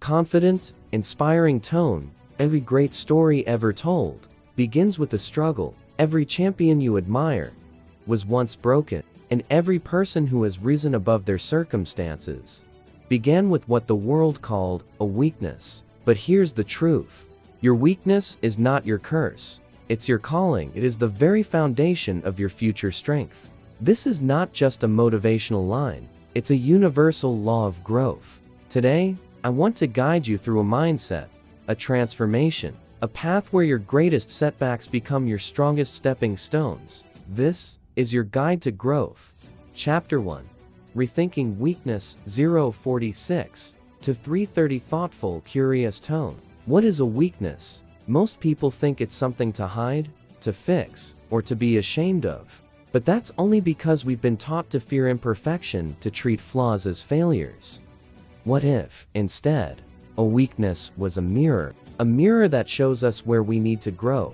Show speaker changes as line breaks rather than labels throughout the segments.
confident, inspiring tone. Every great story ever told begins with a struggle. Every champion you admire was once broken, and every person who has risen above their circumstances began with what the world called a weakness. But here's the truth. Your weakness is not your curse. It's your calling. It is the very foundation of your future strength. This is not just a motivational line. It's a universal law of growth. Today, I want to guide you through a mindset, a transformation, a path where your greatest setbacks become your strongest stepping stones. This is your guide to growth. Chapter 1. Rethinking Weakness. 046 to 330. Thoughtful, curious tone. What is a weakness? Most people think it's something to hide, to fix, or to be ashamed of. But that's only because we've been taught to fear imperfection, to treat flaws as failures. What if, instead, a weakness was a mirror that shows us where we need to grow,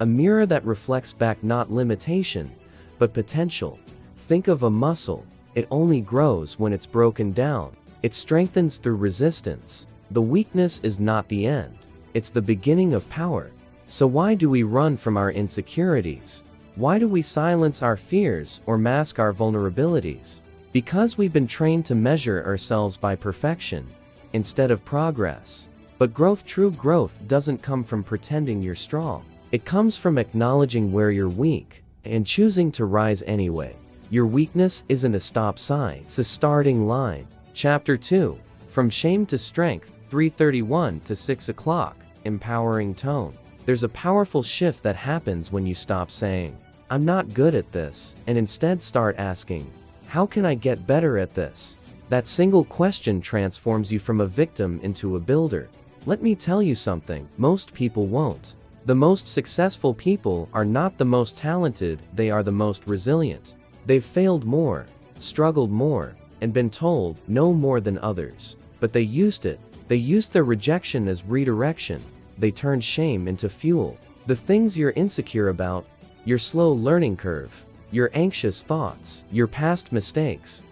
a mirror that reflects back not limitation, but potential? Think of a muscle. It only grows when it's broken down. It strengthens through resistance. The weakness is not the end. It's the beginning of power. So why do we run from our insecurities? Why do we silence our fears or mask our vulnerabilities? Because we've been trained to measure ourselves by perfection instead of progress. But growth, true growth, doesn't come from pretending you're strong. It comes from acknowledging where you're weak and choosing to rise anyway. Your weakness isn't a stop sign, it's a starting line. Chapter 2. From Shame to Strength. 331 to 6 o'clock. Empowering tone. There's a powerful shift that happens when you stop saying, "I'm not good at this," and instead start asking, "How can I get better at this?" That single question transforms you from a victim into a builder. Let me tell you something, most people won't. The most successful people are not the most talented, they are the most resilient. They've failed more, struggled more, and been told no more than others. But they used it. They used their rejection as redirection. They turned shame into fuel. The things you're insecure about, your slow learning curve, your anxious thoughts, your past mistakes,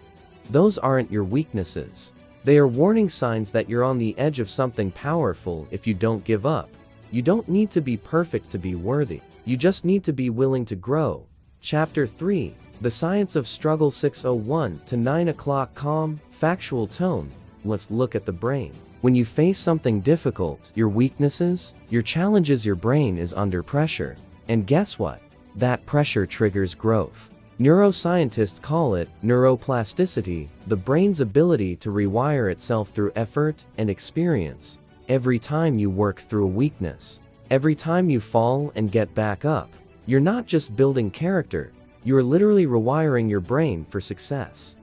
those aren't your weaknesses. They are warning signs that you're on the edge of something powerful if you don't give up. You don't need to be perfect to be worthy. You just need to be willing to grow. Chapter 3. The Science of Struggle. 6:01 to 9 o'clock. Calm, factual tone. Let's look at the brain. When you face something difficult, your weaknesses, your challenges, your brain is under pressure. And guess what? That pressure triggers growth. Neuroscientists call it neuroplasticity, the brain's ability to rewire itself through effort and experience. Every time you work through a weakness, every time you fall and get back up, you're not just building character, you're literally rewiring your brain for success.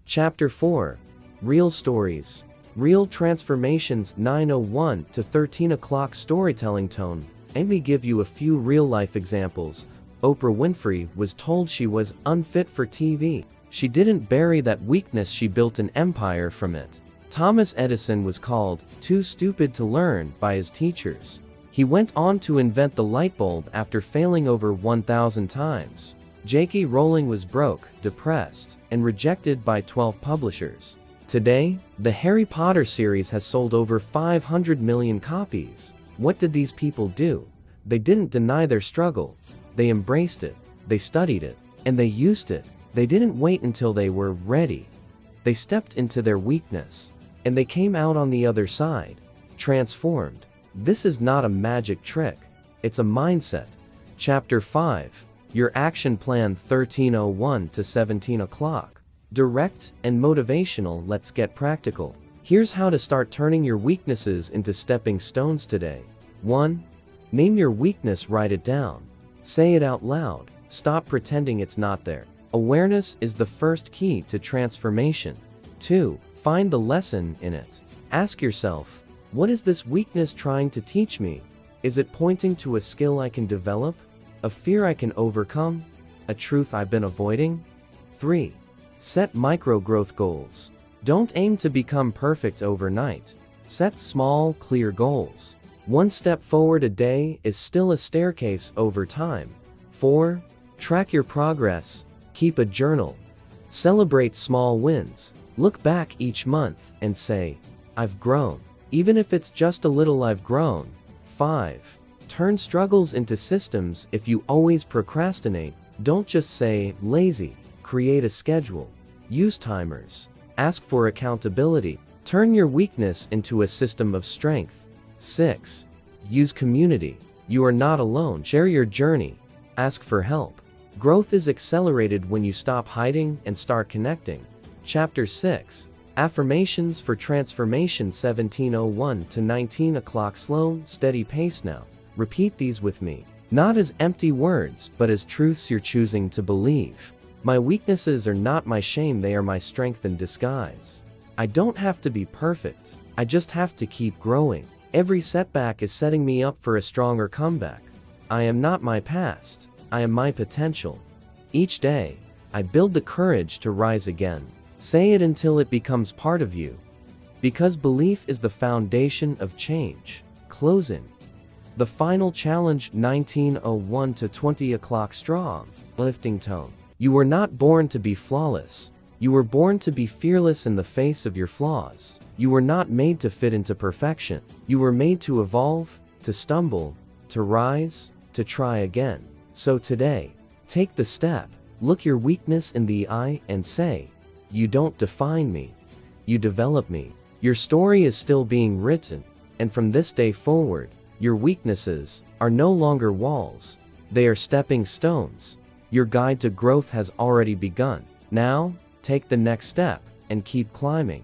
Chapter 4. Real Stories. Real Transformations. 9:01 to 13 o'clock. Storytelling tone. Let me give you a few real-life examples. Oprah Winfrey was told she was unfit for TV. She didn't bury that weakness, she built an empire from it. Thomas Edison was called too stupid to learn by his teachers. He went on to invent the light bulb after failing over 1,000 times. J.K. Rowling was broke, depressed, and rejected by 12 publishers. Today, the Harry Potter series has sold over 500 million copies. What did these people do? They didn't deny their struggle. They embraced it, they studied it, and they used it. They didn't wait until they were ready. They stepped into their weakness, and they came out on the other side, transformed. This is not a magic trick, it's a mindset. Chapter 5. Your Action Plan. 13:01 to 17 o'clock. Direct and motivational. Let's get practical. Here's how to start turning your weaknesses into stepping stones today. 1. Name your weakness, write it down. Say it out loud. Stop pretending it's not there. Awareness is the first key to transformation. 2. Find the lesson in it. Ask yourself, what is this weakness trying to teach me? Is it pointing to a skill I can develop? A fear I can overcome? A truth I've been avoiding? 3. Set micro-growth goals. Don't aim to become perfect overnight. Set small, clear goals. One step forward a day is still a staircase over time. 4. Track your progress. Keep a journal. Celebrate small wins. Look back each month and say, I've grown. Even if it's just a little I've grown. 5. Turn struggles into systems. If you always procrastinate, don't just say, lazy. Create a schedule. Use timers. Ask for accountability. Turn your weakness into a system of strength. 6. Use community. You are not alone. Share your journey. Ask for help. Growth is accelerated when you stop hiding and start connecting. Chapter 6. Affirmations for Transformation. 17:01 to 19 o'clock. Slow, steady pace now. Repeat these with me. Not as empty words, but as truths you're choosing to believe. My weaknesses are not my shame, they are my strength in disguise. I don't have to be perfect. I just have to keep growing. Every setback is setting me up for a stronger comeback. I am not my past. I am my potential. Each day, I build the courage to rise again. Say it until it becomes part of you. Because belief is the foundation of change. Closing. The final challenge. 19:01 to 20 o'clock. Strong, lifting tone. You were not born to be flawless. You were born to be fearless in the face of your flaws. You were not made to fit into perfection. You were made to evolve, to stumble, to rise, to try again. So today, take the step. Look your weakness in the eye and say, you don't define me. You develop me. Your story is still being written, and from this day forward, your weaknesses are no longer walls. They are stepping stones. Your guide to growth has already begun. Now, take the next step and keep climbing.